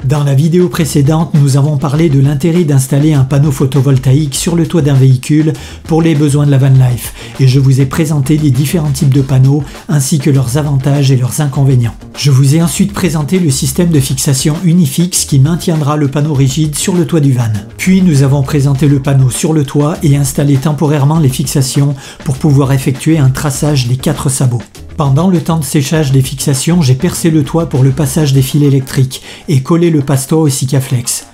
Dans la vidéo précédente, nous avons parlé de l'intérêt d'installer un panneau photovoltaïque sur le toit d'un véhicule pour les besoins de la van life et je vous ai présenté les différents types de panneaux ainsi que leurs avantages et leurs inconvénients. Je vous ai ensuite présenté le système de fixation Unifix qui maintiendra le panneau rigide sur le toit du van. Puis nous avons présenté le panneau sur le toit et installé temporairement les fixations pour pouvoir effectuer un traçage des 4 sabots. Pendant le temps de séchage des fixations, j'ai percé le toit pour le passage des fils électriques et collé le passe-toit au Sikaflex.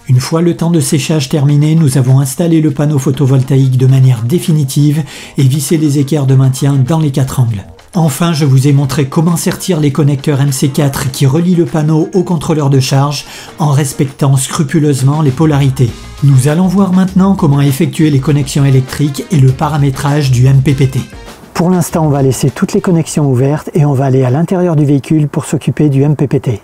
Une fois le temps de séchage terminé, nous avons installé le panneau photovoltaïque de manière définitive et vissé les équerres de maintien dans les 4 angles. Enfin, je vous ai montré comment sertir les connecteurs MC4 qui relient le panneau au contrôleur de charge en respectant scrupuleusement les polarités. Nous allons voir maintenant comment effectuer les connexions électriques et le paramétrage du MPPT. Pour l'instant, on va laisser toutes les connexions ouvertes et on va aller à l'intérieur du véhicule pour s'occuper du MPPT.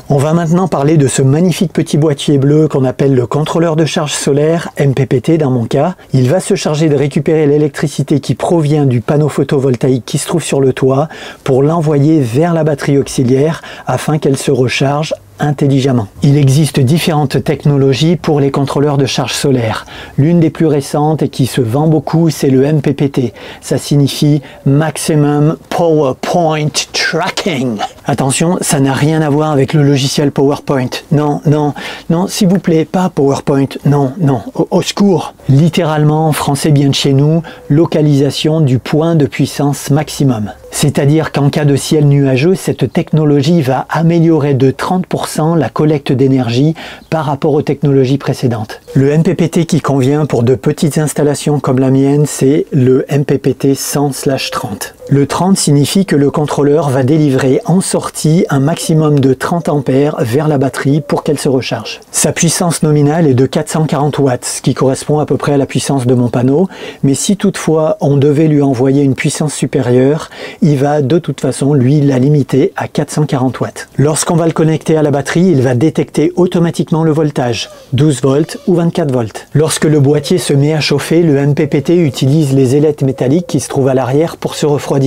On va maintenant parler de ce magnifique petit boîtier bleu qu'on appelle le contrôleur de charge solaire, MPPT dans mon cas. Il va se charger de récupérer l'électricité qui provient du panneau photovoltaïque qui se trouve sur le toit pour l'envoyer vers la batterie auxiliaire afin qu'elle se recharge intelligemment. Il existe différentes technologies pour les contrôleurs de charge solaire. L'une des plus récentes et qui se vend beaucoup, c'est le MPPT. Ça signifie Maximum Power Point Tracking. Attention, ça n'a rien à voir avec le logiciel PowerPoint. Non, non, non, s'il vous plaît, pas PowerPoint. Non, non, au secours. Littéralement, en français bien de chez nous, localisation du point de puissance maximum. C'est-à-dire qu'en cas de ciel nuageux, cette technologie va améliorer de 30% la collecte d'énergie par rapport aux technologies précédentes. Le MPPT qui convient pour de petites installations comme la mienne, c'est le MPPT 100/30. Le 30 signifie que le contrôleur va délivrer en sortie un maximum de 30 ampères vers la batterie pour qu'elle se recharge. Sa puissance nominale est de 440 watts, ce qui correspond à peu près à la puissance de mon panneau, mais si toutefois on devait lui envoyer une puissance supérieure, il va de toute façon lui la limiter à 440 watts. Lorsqu'on va le connecter à la batterie, il va détecter automatiquement le voltage, 12 volts ou 24 volts. Lorsque le boîtier se met à chauffer, le MPPT utilise les ailettes métalliques qui se trouvent à l'arrière pour se refroidir.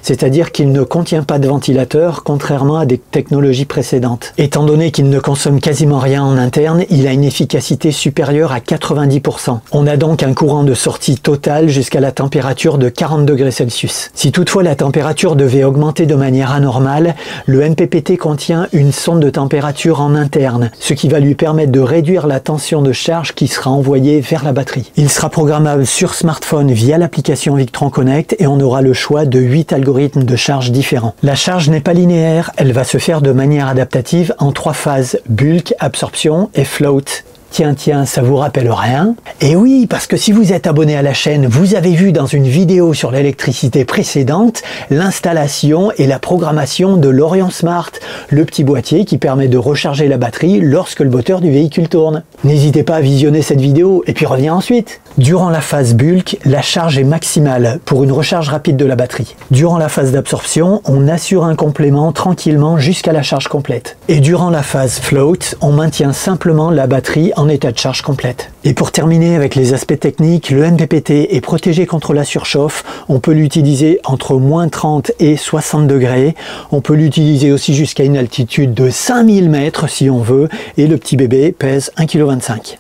C'est-à-dire qu'il ne contient pas de ventilateur, contrairement à des technologies précédentes. Étant donné qu'il ne consomme quasiment rien en interne, il a une efficacité supérieure à 90%. On a donc un courant de sortie total jusqu'à la température de 40 degrés Celsius. Si toutefois la température devait augmenter de manière anormale, le MPPT contient une sonde de température en interne, ce qui va lui permettre de réduire la tension de charge qui sera envoyée vers la batterie. Il sera programmable sur smartphone via l'application Victron Connect et on aura le choix de 8 algorithmes de charge différents. La charge n'est pas linéaire, elle va se faire de manière adaptative en 3 phases, bulk, absorption et float. Tiens, ça vous rappelle rien? Et oui, parce que si vous êtes abonné à la chaîne, vous avez vu dans une vidéo sur l'électricité précédente l'installation et la programmation de l'Orion Smart, le petit boîtier qui permet de recharger la batterie lorsque le moteur du véhicule tourne. N'hésitez pas à visionner cette vidéo et puis revenez ensuite. Durant la phase bulk, la charge est maximale pour une recharge rapide de la batterie. Durant la phase d'absorption, on assure un complément tranquillement jusqu'à la charge complète. Et durant la phase float, on maintient simplement la batterie en état de charge complète. Et pour terminer avec les aspects techniques, le MPPT est protégé contre la surchauffe. On peut l'utiliser entre moins 30 et 60 degrés. On peut l'utiliser aussi jusqu'à une altitude de 5000 mètres si on veut. Et le petit bébé pèse 1,25 kg.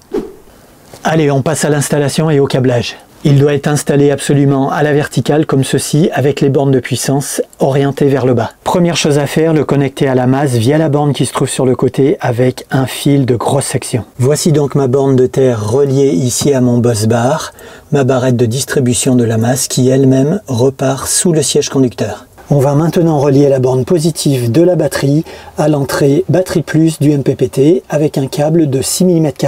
Allez, on passe à l'installation et au câblage. Il doit être installé absolument à la verticale comme ceci avec les bornes de puissance orientées vers le bas. Première chose à faire, le connecter à la masse via la borne qui se trouve sur le côté avec un fil de grosse section. Voici donc ma borne de terre reliée ici à mon bus bar, ma barrette de distribution de la masse qui elle-même repart sous le siège conducteur. On va maintenant relier la borne positive de la batterie à l'entrée batterie plus du MPPT avec un câble de 6 mm².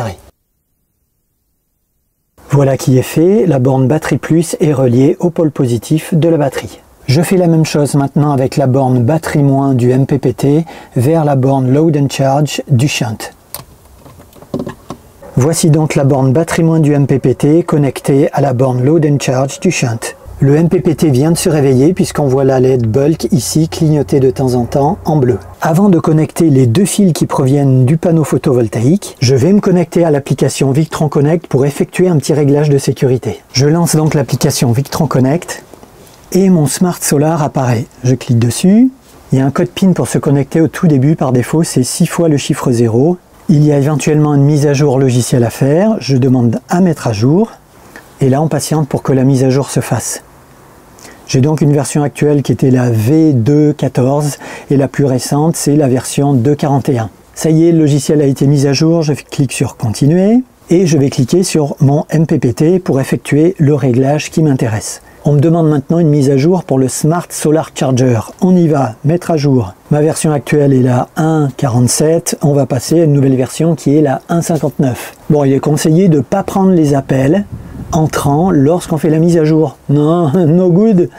Voilà qui est fait, la borne batterie plus est reliée au pôle positif de la batterie. Je fais la même chose maintenant avec la borne batterie moins du MPPT vers la borne load and charge du shunt. Voici donc la borne batterie moins du MPPT connectée à la borne load and charge du shunt. Le MPPT vient de se réveiller puisqu'on voit la LED bulk ici clignoter de temps en temps en bleu. Avant de connecter les 2 fils qui proviennent du panneau photovoltaïque, je vais me connecter à l'application Victron Connect pour effectuer un petit réglage de sécurité. Je lance donc l'application Victron Connect et mon Smart Solar apparaît. Je clique dessus. Il y a un code PIN pour se connecter au tout début par défaut, c'est 6 fois le chiffre 0. Il y a éventuellement une mise à jour logicielle à faire, je demande à mettre à jour, et là on patiente pour que la mise à jour se fasse. J'ai donc une version actuelle qui était la V2.14 et la plus récente c'est la version 2.41. Ça y est, le logiciel a été mis à jour, je clique sur continuer et je vais cliquer sur mon MPPT pour effectuer le réglage qui m'intéresse. On me demande maintenant une mise à jour pour le Smart Solar Charger. On y va, mettre à jour. Ma version actuelle est la 1.47. On va passer à une nouvelle version qui est la 1.59. Bon, il est conseillé de ne pas prendre les appels entrants lorsqu'on fait la mise à jour. Non, no good.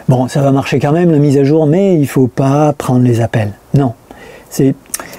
Bon, ça va marcher quand même la mise à jour, mais il ne faut pas prendre les appels. Non,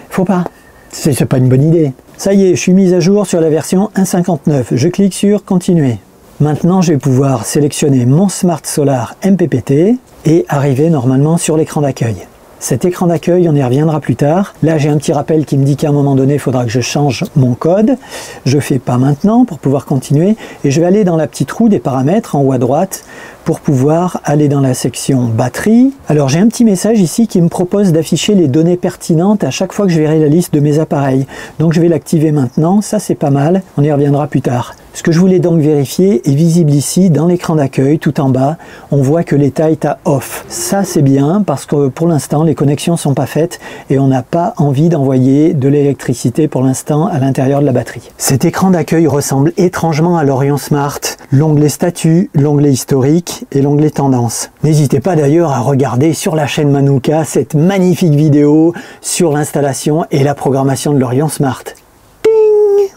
faut pas. C'est pas une bonne idée. Ça y est, je suis mise à jour sur la version 1.59. Je clique sur continuer. Maintenant, je vais pouvoir sélectionner mon Smart Solar MPPT et arriver normalement sur l'écran d'accueil. Cet écran d'accueil, on y reviendra plus tard. Là, j'ai un petit rappel qui me dit qu'à un moment donné, il faudra que je change mon code. Je ne fais pas maintenant pour pouvoir continuer. Et je vais aller dans la petite roue des paramètres en haut à droite pour pouvoir aller dans la section batterie. Alors, j'ai un petit message ici qui me propose d'afficher les données pertinentes à chaque fois que je verrai la liste de mes appareils. Donc, je vais l'activer maintenant. Ça, c'est pas mal. On y reviendra plus tard. Ce que je voulais donc vérifier est visible ici dans l'écran d'accueil, tout en bas. On voit que l'état est à off. Ça, c'est bien parce que pour l'instant, les connexions ne sont pas faites et on n'a pas envie d'envoyer de l'électricité pour l'instant à l'intérieur de la batterie. Cet écran d'accueil ressemble étrangement à l'Orion Smart. L'onglet statut, l'onglet historique et l'onglet tendance. N'hésitez pas d'ailleurs à regarder sur la chaîne Manuka cette magnifique vidéo sur l'installation et la programmation de l'Orion Smart.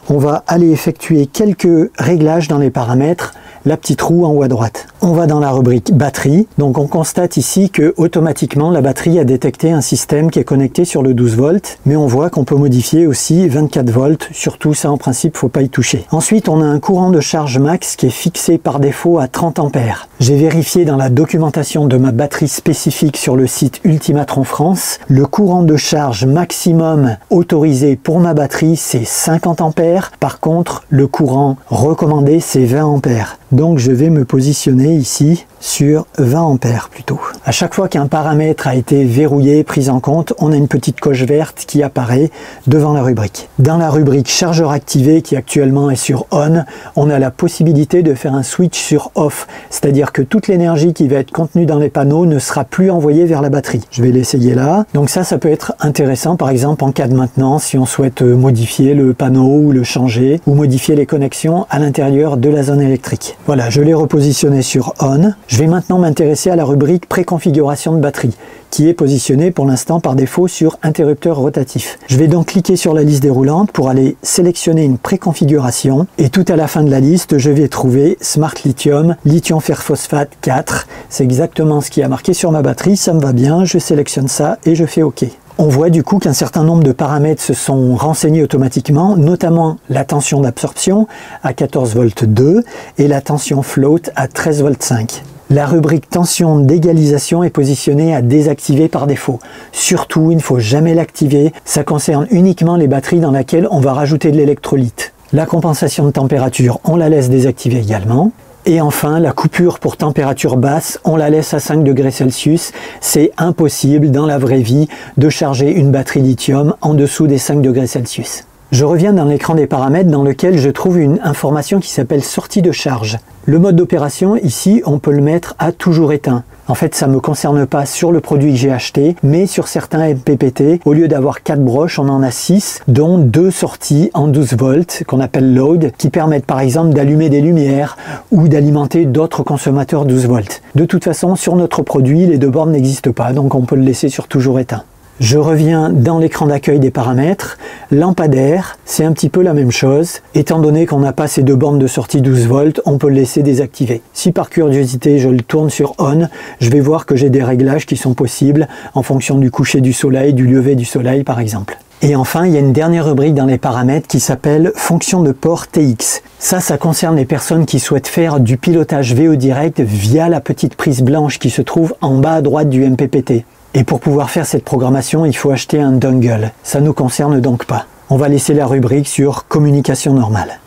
On va aller effectuer quelques réglages dans les paramètres, la petite roue en haut à droite. On va dans la rubrique batterie, donc on constate ici que automatiquement la batterie a détecté un système qui est connecté sur le 12 volts, mais on voit qu'on peut modifier aussi 24 volts, surtout ça en principe faut pas y toucher. Ensuite on a un courant de charge max qui est fixé par défaut à 30 ampères. J'ai vérifié dans la documentation de ma batterie spécifique sur le site Ultimatron France, le courant de charge maximum autorisé pour ma batterie c'est 50 ampères, par contre le courant recommandé c'est 20 ampères. Donc je vais me positionner ici sur 20 ampères plutôt. À chaque fois qu'un paramètre a été verrouillé, pris en compte, on a une petite coche verte qui apparaît devant la rubrique. Dans la rubrique chargeur activé qui actuellement est sur on, on a la possibilité de faire un switch sur off, c'est-à-dire que toute l'énergie qui va être contenue dans les panneaux ne sera plus envoyée vers la batterie. Je vais l'essayer là. Donc ça peut être intéressant par exemple en cas de maintenance si on souhaite modifier le panneau ou le changer ou modifier les connexions à l'intérieur de la zone électrique. Voilà, je l'ai repositionné sur on. Je vais maintenant m'intéresser à la rubrique préconfiguration de batterie qui est positionnée pour l'instant par défaut sur interrupteur rotatif. Je vais donc cliquer sur la liste déroulante pour aller sélectionner une préconfiguration et tout à la fin de la liste, je vais trouver Smart Lithium, lithium fer phosphate 4. C'est exactement ce qui a marqué sur ma batterie, ça me va bien, je sélectionne ça et je fais OK. On voit du coup qu'un certain nombre de paramètres se sont renseignés automatiquement, notamment la tension d'absorption à 14 volts 2 et la tension float à 13 volts 5. La rubrique tension d'égalisation est positionnée à désactiver par défaut. Surtout, il ne faut jamais l'activer, ça concerne uniquement les batteries dans lesquelles on va rajouter de l'électrolyte. La compensation de température, on la laisse désactiver également. Et enfin, la coupure pour température basse, on la laisse à 5 degrés Celsius. C'est impossible dans la vraie vie de charger une batterie lithium en dessous des 5 degrés Celsius. Je reviens dans l'écran des paramètres dans lequel je trouve une information qui s'appelle sortie de charge. Le mode d'opération, ici, on peut le mettre à toujours éteint. En fait, ça ne me concerne pas sur le produit que j'ai acheté, mais sur certains MPPT, au lieu d'avoir 4 broches, on en a 6, dont 2 sorties en 12 volts, qu'on appelle load, qui permettent par exemple d'allumer des lumières ou d'alimenter d'autres consommateurs 12 volts. De toute façon, sur notre produit, les 2 bornes n'existent pas, donc on peut le laisser sur toujours éteint. Je reviens dans l'écran d'accueil des paramètres. Lampadaire, c'est un petit peu la même chose. Étant donné qu'on n'a pas ces 2 bornes de sortie 12 volts, on peut le laisser désactiver. Si par curiosité je le tourne sur on, je vais voir que j'ai des réglages qui sont possibles en fonction du coucher du soleil, du lever du soleil par exemple. Et enfin, il y a une dernière rubrique dans les paramètres qui s'appelle fonction de port TX. Ça concerne les personnes qui souhaitent faire du pilotage VO direct via la petite prise blanche qui se trouve en bas à droite du MPPT. Et pour pouvoir faire cette programmation, il faut acheter un dongle. Ça ne nous concerne donc pas. On va laisser la rubrique sur communication normale.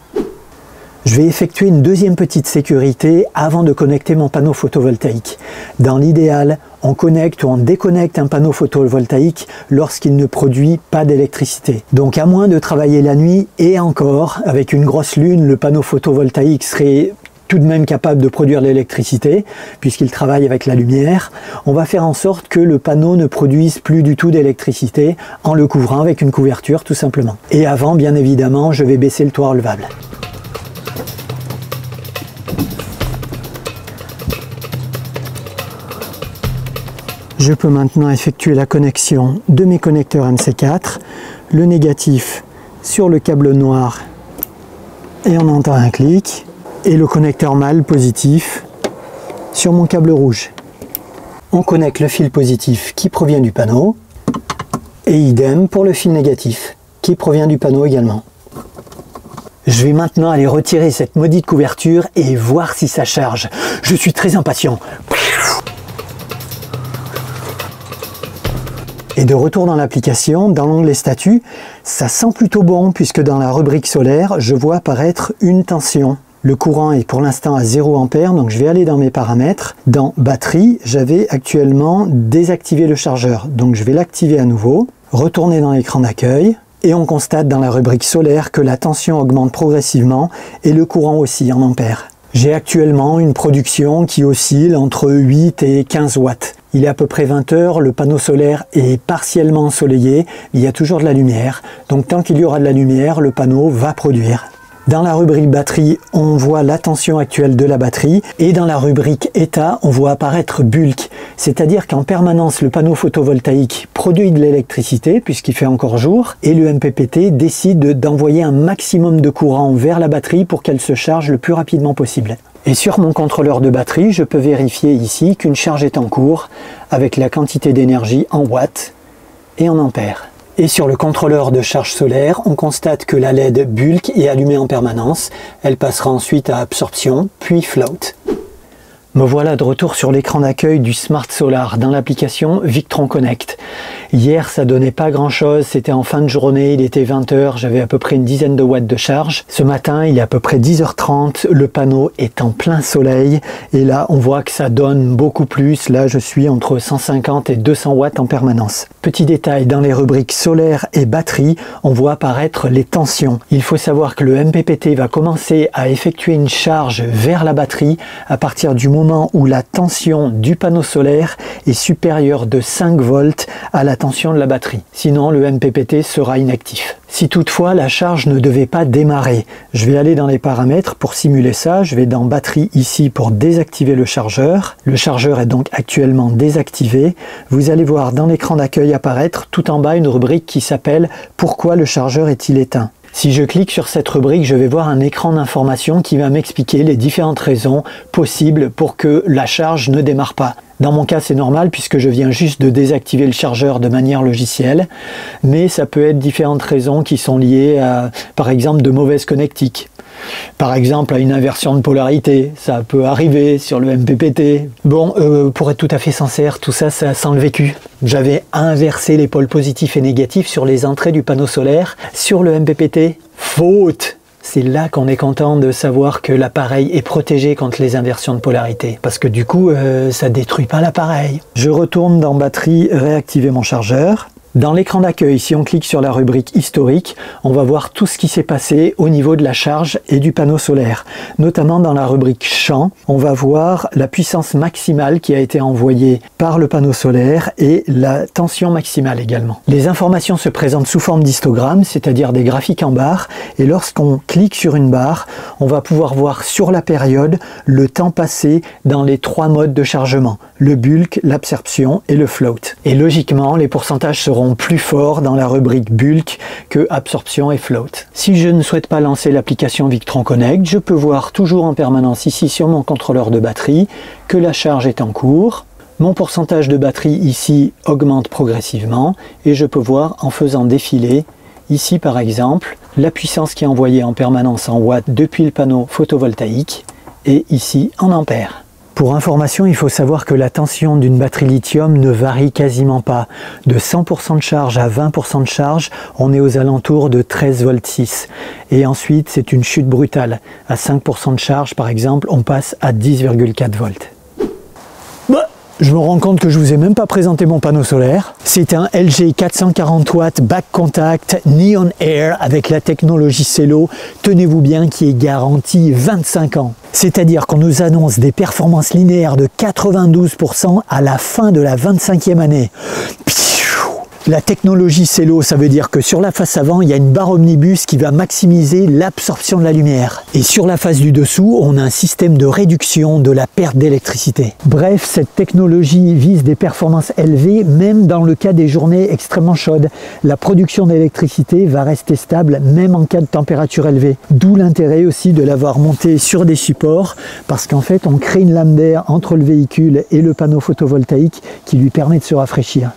Je vais effectuer une deuxième petite sécurité avant de connecter mon panneau photovoltaïque. Dans l'idéal, on connecte ou on déconnecte un panneau photovoltaïque lorsqu'il ne produit pas d'électricité. Donc à moins de travailler la nuit, et encore, avec une grosse lune, le panneau photovoltaïque serait tout de même capable de produire de l'électricité, puisqu'il travaille avec la lumière, on va faire en sorte que le panneau ne produise plus du tout d'électricité en le couvrant avec une couverture tout simplement. Et avant, bien évidemment, je vais baisser le toit relevable. Je peux maintenant effectuer la connexion de mes connecteurs MC4, le négatif sur le câble noir et on entend un clic, et le connecteur mâle positif sur mon câble rouge. On connecte le fil positif qui provient du panneau et idem pour le fil négatif qui provient du panneau également. Je vais maintenant aller retirer cette maudite couverture et voir si ça charge. Je suis très impatient. Et de retour dans l'application, dans l'onglet statut, ça sent plutôt bon puisque dans la rubrique solaire, je vois apparaître une tension. Le courant est pour l'instant à 0 ampère, donc je vais aller dans mes paramètres. Dans batterie, j'avais actuellement désactivé le chargeur, donc je vais l'activer à nouveau, retourner dans l'écran d'accueil, et on constate dans la rubrique solaire que la tension augmente progressivement et le courant aussi en ampères. J'ai actuellement une production qui oscille entre 8 et 15 watts. Il est à peu près 20 heures, le panneau solaire est partiellement ensoleillé, il y a toujours de la lumière. Donc tant qu'il y aura de la lumière, le panneau va produire. Dans la rubrique batterie, on voit la tension actuelle de la batterie et dans la rubrique état, on voit apparaître bulk. C'est-à-dire qu'en permanence, le panneau photovoltaïque produit de l'électricité puisqu'il fait encore jour et le MPPT décide d'envoyer un maximum de courant vers la batterie pour qu'elle se charge le plus rapidement possible. Et sur mon contrôleur de batterie, je peux vérifier ici qu'une charge est en cours avec la quantité d'énergie en watts et en ampères. Et sur le contrôleur de charge solaire, on constate que la LED bulk est allumée en permanence. Elle passera ensuite à absorption, puis float. Me voilà de retour sur l'écran d'accueil du Smart Solar dans l'application Victron Connect. Hier, ça donnait pas grand chose, c'était en fin de journée, il était 20 h, j'avais à peu près une dizaine de watts de charge. Ce matin, il est à peu près 10 h 30, le panneau est en plein soleil et là, on voit que ça donne beaucoup plus. Là, je suis entre 150 et 200 watts en permanence. Petit détail, dans les rubriques solaire et batterie, on voit apparaître les tensions. Il faut savoir que le MPPT va commencer à effectuer une charge vers la batterie à partir du moment où la tension du panneau solaire est supérieure de 5 volts à la tension de la batterie. Sinon, le MPPT sera inactif. Si toutefois la charge ne devait pas démarrer, je vais aller dans les paramètres pour simuler ça. Je vais dans batterie ici pour désactiver le chargeur. Le chargeur est donc actuellement désactivé. Vous allez voir dans l'écran d'accueil apparaître tout en bas une rubrique qui s'appelle « Pourquoi le chargeur est-il éteint ?» Si je clique sur cette rubrique, je vais voir un écran d'information qui va m'expliquer les différentes raisons possibles pour que la charge ne démarre pas. Dans mon cas, c'est normal puisque je viens juste de désactiver le chargeur de manière logicielle, mais ça peut être différentes raisons qui sont liées à, par exemple, de mauvaises connectiques. Par exemple, à une inversion de polarité, ça peut arriver sur le MPPT. Bon, pour être tout à fait sincère, tout ça, ça sent le vécu. J'avais inversé les pôles positifs et négatifs sur les entrées du panneau solaire. Sur le MPPT, faute! C'est là qu'on est content de savoir que l'appareil est protégé contre les inversions de polarité. Parce que du coup, ça détruit pas l'appareil. Je retourne dans batterie, réactiver mon chargeur. Dans l'écran d'accueil, si on clique sur la rubrique historique, on va voir tout ce qui s'est passé au niveau de la charge et du panneau solaire. Notamment dans la rubrique champ, on va voir la puissance maximale qui a été envoyée par le panneau solaire et la tension maximale également. Les informations se présentent sous forme d'histogramme, c'est-à-dire des graphiques en barres, et lorsqu'on clique sur une barre, on va pouvoir voir sur la période le temps passé dans les 3 modes de chargement, le bulk, l'absorption et le float. Et logiquement, les pourcentages seront plus forts dans la rubrique bulk que absorption et float. Si je ne souhaite pas lancer l'application Victron Connect, je peux voir toujours en permanence ici sur mon contrôleur de batterie que la charge est en cours. Mon pourcentage de batterie ici augmente progressivement et je peux voir en faisant défiler ici par exemple la puissance qui est envoyée en permanence en watts depuis le panneau photovoltaïque et ici en ampères. Pour information, il faut savoir que la tension d'une batterie lithium ne varie quasiment pas. De 100% de charge à 20% de charge, on est aux alentours de 13 volts 6. Et ensuite, c'est une chute brutale. À 5% de charge, par exemple, on passe à 10,4 volts. Je me rends compte que je vous ai même pas présenté mon panneau solaire. C'est un LG 440 watts back contact Neon Air avec la technologie Celo, tenez-vous bien, qui est garantie 25 ans. C'est-à-dire qu'on nous annonce des performances linéaires de 92% à la fin de la 25e année. La technologie Celo, ça veut dire que sur la face avant, il y a une barre omnibus qui va maximiser l'absorption de la lumière. Et sur la face du dessous, on a un système de réduction de la perte d'électricité. Bref, cette technologie vise des performances élevées, même dans le cas des journées extrêmement chaudes. La production d'électricité va rester stable, même en cas de température élevée. D'où l'intérêt aussi de l'avoir monté sur des supports, parce qu'en fait, on crée une lame d'air entre le véhicule et le panneau photovoltaïque qui lui permet de se rafraîchir.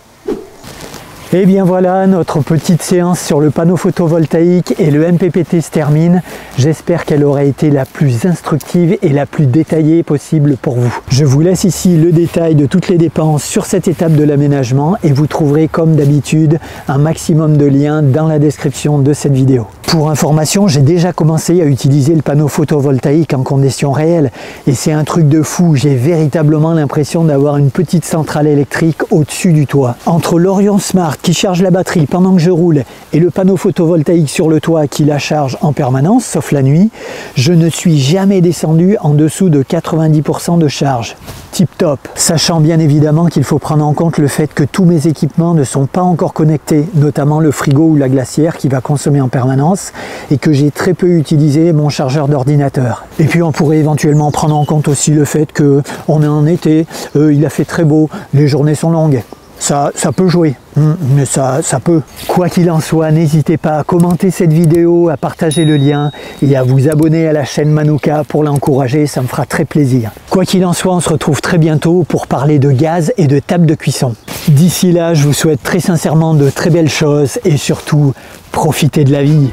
Et bien voilà, notre petite séance sur le panneau photovoltaïque et le MPPT se termine. J'espère qu'elle aura été la plus instructive et la plus détaillée possible pour vous. Je vous laisse ici le détail de toutes les dépenses sur cette étape de l'aménagement et vous trouverez comme d'habitude un maximum de liens dans la description de cette vidéo. Pour information, j'ai déjà commencé à utiliser le panneau photovoltaïque en conditions réelles et c'est un truc de fou. J'ai véritablement l'impression d'avoir une petite centrale électrique au-dessus du toit. Entre l'Orion Smart qui charge la batterie pendant que je roule et le panneau photovoltaïque sur le toit qui la charge en permanence, sauf la nuit, je ne suis jamais descendu en dessous de 90% de charge. Tip top. Sachant bien évidemment qu'il faut prendre en compte le fait que tous mes équipements ne sont pas encore connectés, notamment le frigo ou la glacière qui va consommer en permanence et que j'ai très peu utilisé mon chargeur d'ordinateur. Et puis on pourrait éventuellement prendre en compte aussi le fait que on est en été, il a fait très beau, les journées sont longues. Ça peut jouer, mais ça peut. Quoi qu'il en soit, n'hésitez pas à commenter cette vidéo, à partager le lien et à vous abonner à la chaîne Manuka pour l'encourager, ça me fera très plaisir. Quoi qu'il en soit, on se retrouve très bientôt pour parler de gaz et de table de cuisson. D'ici là, je vous souhaite très sincèrement de très belles choses et surtout, profitez de la vie.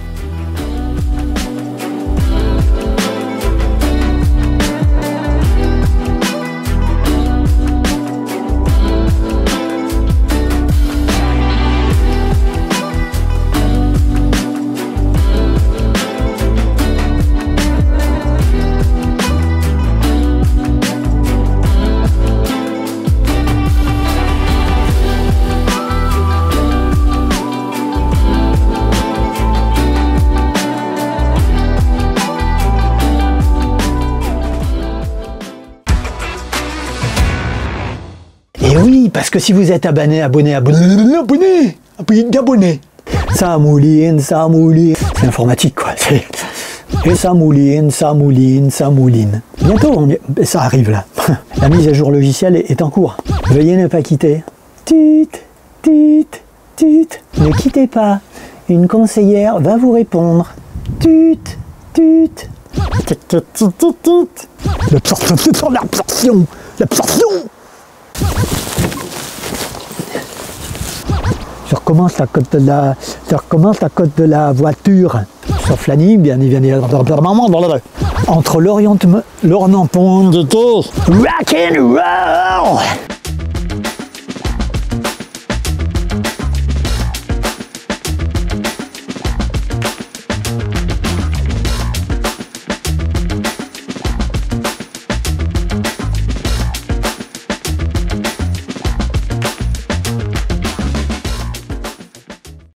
Et oui, parce que si vous êtes abonné, ça mouline. C'est informatique quoi. Et ça mouline. Bientôt, ça arrive là. La mise à jour logicielle est en cours. Veuillez ne pas quitter. Ne quittez pas. Une conseillère va vous répondre. L'absorption. Je recommence la cote de la voiture, sauf la nuit, bien évidemment. Entre l'orientement, rock and roll.